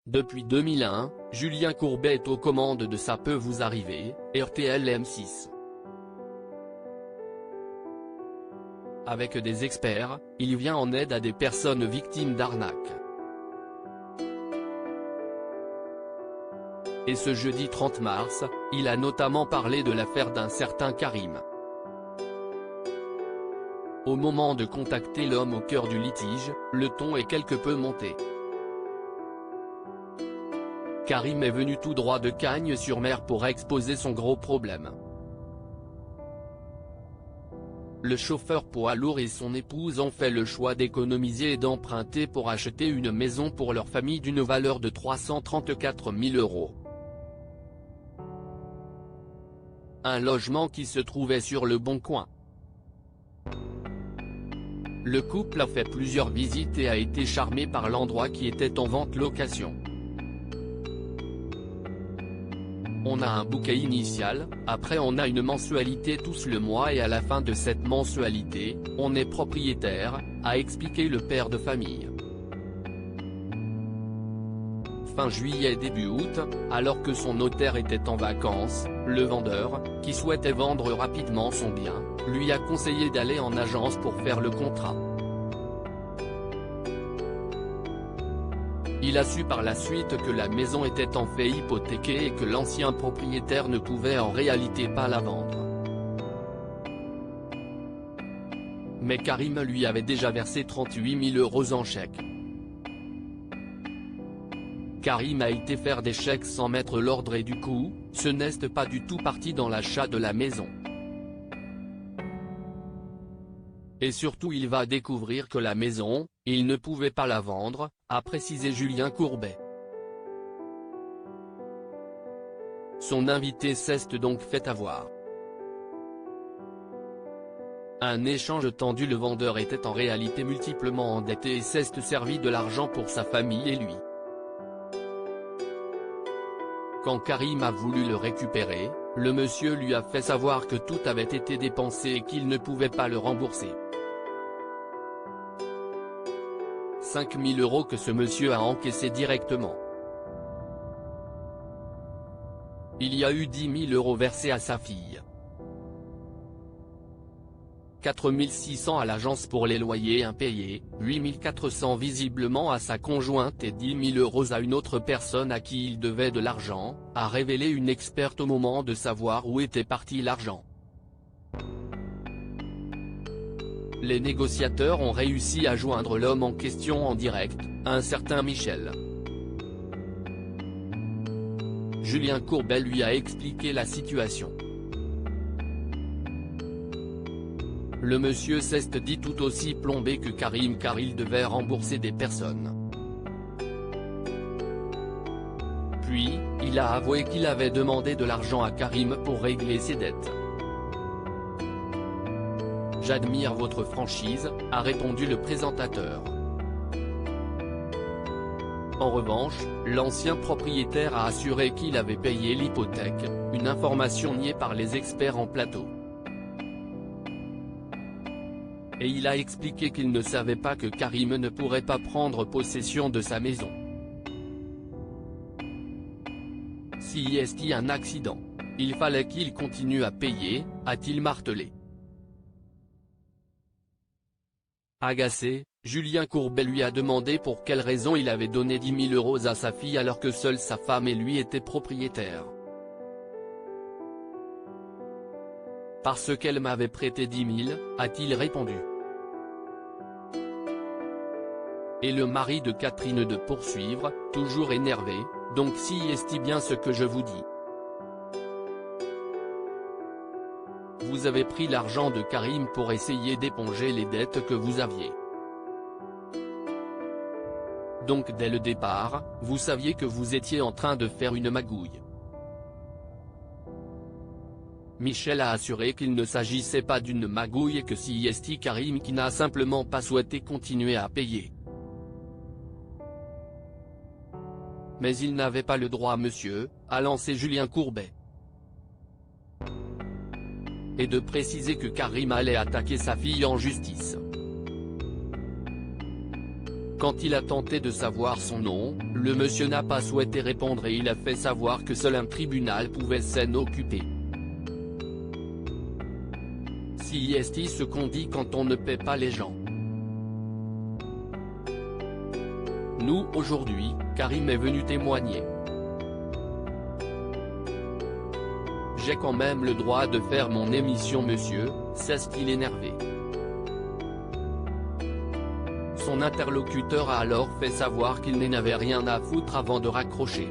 Depuis 2001, Julien Courbet est aux commandes de Ça peut vous arriver, RTL M6. Avec des experts, il vient en aide à des personnes victimes d'arnaques. Et ce jeudi 30 mars, il a notamment parlé de l'affaire d'un certain Karim. Au moment de contacter l'homme au cœur du litige, le ton est quelque peu monté. Karim est venu tout droit de Cagnes-sur-Mer pour exposer son gros problème. Le chauffeur poids lourd et son épouse ont fait le choix d'économiser et d'emprunter pour acheter une maison pour leur famille d'une valeur de 334 000 €. Un logement qui se trouvait sur le Bon Coin. Le couple a fait plusieurs visites et a été charmé par l'endroit qui était en vente location. On a un bouquet initial, après on a une mensualité tous le mois et à la fin de cette mensualité, on est propriétaire, a expliqué le père de famille. Fin juillet début août, alors que son notaire était en vacances, le vendeur, qui souhaitait vendre rapidement son bien, lui a conseillé d'aller en agence pour faire le contrat. Il a su par la suite que la maison était en fait hypothéquée et que l'ancien propriétaire ne pouvait en réalité pas la vendre. Mais Karim lui avait déjà versé 38 000 € en chèque. Karim a été faire des chèques sans mettre l'ordre et du coup, ce n'est pas du tout parti dans l'achat de la maison. Et surtout il va découvrir que la maison, il ne pouvait pas la vendre, a précisé Julien Courbet. Son invité s'est donc fait avoir. Un échange tendu. Le vendeur était en réalité multiplement endetté et s'est servi de l'argent pour sa famille et lui. Quand Karim a voulu le récupérer, le monsieur lui a fait savoir que tout avait été dépensé et qu'il ne pouvait pas le rembourser. 5 000 € que ce monsieur a encaissé directement. Il y a eu 10 000 € versés à sa fille. 4 600 à l'agence pour les loyers impayés, 8 400 visiblement à sa conjointe et 10 000 € à une autre personne à qui il devait de l'argent, a révélé une experte au moment de savoir où était parti l'argent. Les négociateurs ont réussi à joindre l'homme en question en direct, un certain Michel. Julien Courbet lui a expliqué la situation. Le monsieur s'est dit tout aussi plombé que Karim car il devait rembourser des personnes. Puis, il a avoué qu'il avait demandé de l'argent à Karim pour régler ses dettes. « J'admire votre franchise », a répondu le présentateur. En revanche, l'ancien propriétaire a assuré qu'il avait payé l'hypothèque, une information niée par les experts en plateau. Et il a expliqué qu'il ne savait pas que Karim ne pourrait pas prendre possession de sa maison. S'il y a un accident, il fallait qu'il continue à payer, a-t-il martelé. Agacé, Julien Courbet lui a demandé pour quelle raison il avait donné 10 000 € à sa fille alors que seule sa femme et lui étaient propriétaires. Parce qu'elle m'avait prêté 10 000, a-t-il répondu. Et le mari de Catherine de poursuivre, toujours énervé, donc si est bien ce que je vous dis. Vous avez pris l'argent de Karim pour essayer d'éponger les dettes que vous aviez. Donc dès le départ, vous saviez que vous étiez en train de faire une magouille. Michel a assuré qu'il ne s'agissait pas d'une magouille et que c'est Karim qui n'a simplement pas souhaité continuer à payer. Mais il n'avait pas le droit monsieur, a lancé Julien Courbet. Et de préciser que Karim allait attaquer sa fille en justice. Quand il a tenté de savoir son nom, le monsieur n'a pas souhaité répondre et il a fait savoir que seul un tribunal pouvait s'en occuper. Si est ce qu'on dit quand on ne paie pas les gens. Nous aujourd'hui, Karim est venu témoigner. J'ai quand même le droit de faire mon émission monsieur, s'est-il énervé. Son interlocuteur a alors fait savoir qu'il n'en avait rien à foutre avant de raccrocher.